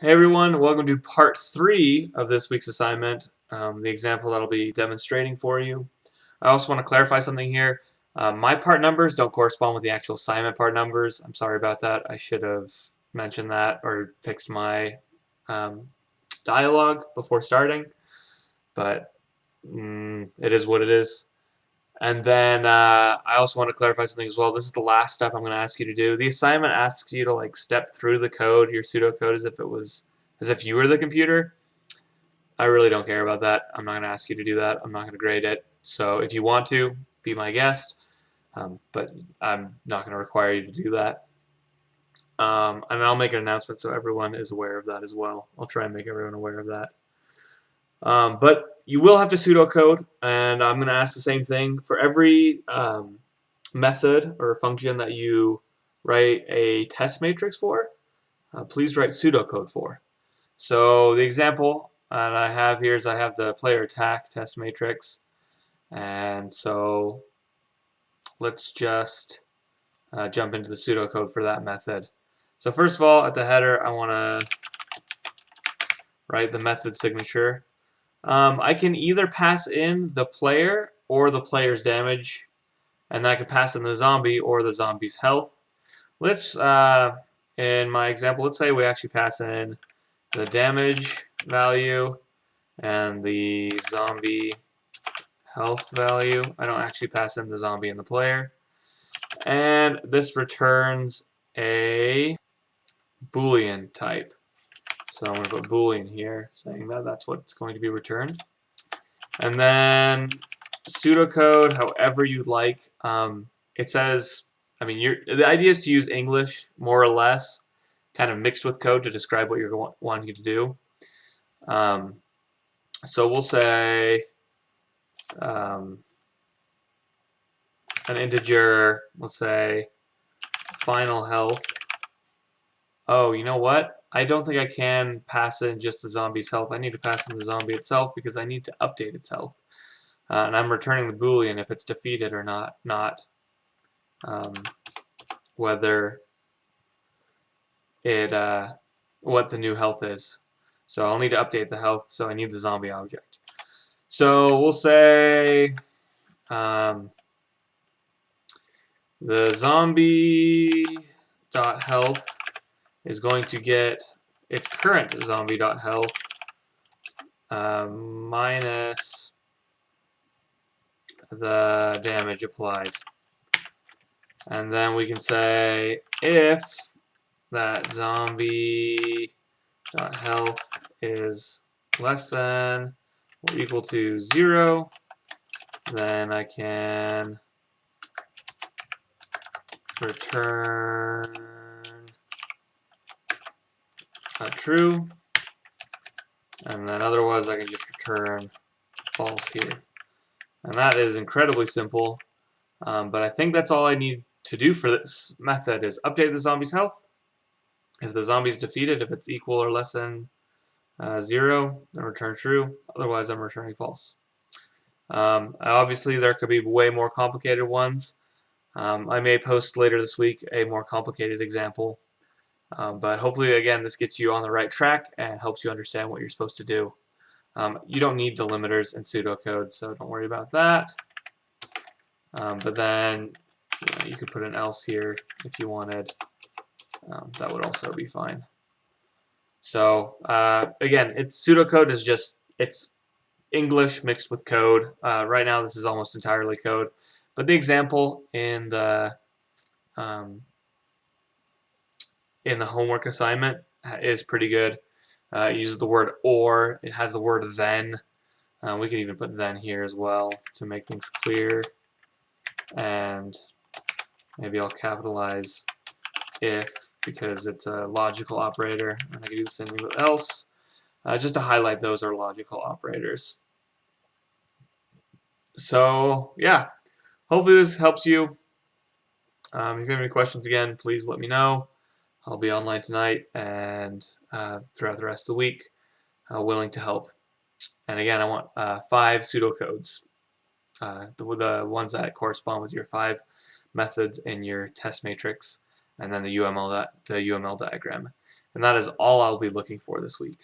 Hey everyone, welcome to part 3 of this week's assignment, the example that I'll be demonstrating for you. I also want to clarify something here. My part numbers don't correspond with the actual assignment part numbers. I'm sorry about that. I should have mentioned that or fixed my um, dialogue before starting, but it is what it is. And then I also want to clarify something as well. This is the last step I'm going to ask you to do. The assignment asks you to step through the code, your pseudocode, as if you were the computer. I really don't care about that. I'm not going to ask you to do that. I'm not going to grade it. So if you want to, be my guest, but I'm not going to require you to do that. And I'll make an announcement so everyone is aware of that as well. I'll try and make everyone aware of that. But you will have to pseudocode, and I'm going to ask the same thing for every method or function that you write a test matrix for. Please write pseudocode for. So the example that I have here is I have the player attack test matrix, and so let's just jump into the pseudocode for that method. So first of all, at the header, I want to write the method signature. I can either pass in the player or the player's damage, and then I can pass in the zombie or the zombie's health. Let's, in my example, let's say we actually pass in the damage value and the zombie health value. I don't actually pass in the zombie and the player. And this returns a Boolean type. So I'm going to put Boolean here, saying that that's what's going to be returned. And then pseudocode, however you'd like. It says, the idea is to use English more or less, kind of mixed with code to describe what you're wanting to do. So we'll say an integer, let's say final health. Oh, you know what? I don't think I can pass in just the zombie's health. I need to pass in the zombie itself because I need to update its health. And I'm returning the Boolean if it's defeated or not whether it what the new health is. So I'll need to update the health, so I need the zombie object. So we'll say the zombie dot health is going to get its current zombie dot health minus the damage applied. And then we can say if that zombie dot health is less than or equal to 0, then I can return true, and then otherwise I can just return false here. And that is incredibly simple, but I think that's all I need to do for this method is update the zombie's health. If the zombie is defeated, if it's equal or less than 0, then return true. Otherwise, I'm returning false. Obviously, there could be way more complicated ones. I may post later this week a more complicated example. But hopefully, again, this gets you on the right track and helps you understand what you're supposed to do. You don't need delimiters in pseudocode, so don't worry about that. But then you could put an else here if you wanted. That would also be fine. So again, pseudocode is it's English mixed with code. Right now, this is almost entirely code. But the example in the homework assignment is pretty good. It uses the word or. It has the word then. We can even put then here as well to make things clear. And maybe I'll capitalize if because it's a logical operator. And I can do the same thing with else. Just to highlight those are logical operators. So yeah, hopefully this helps you. If you have any questions again, please let me know. I'll be online tonight and throughout the rest of the week, willing to help. And again, I want 5 pseudocodes, the ones that correspond with your 5 methods in your test matrix, and then the UML diagram. And that is all I'll be looking for this week.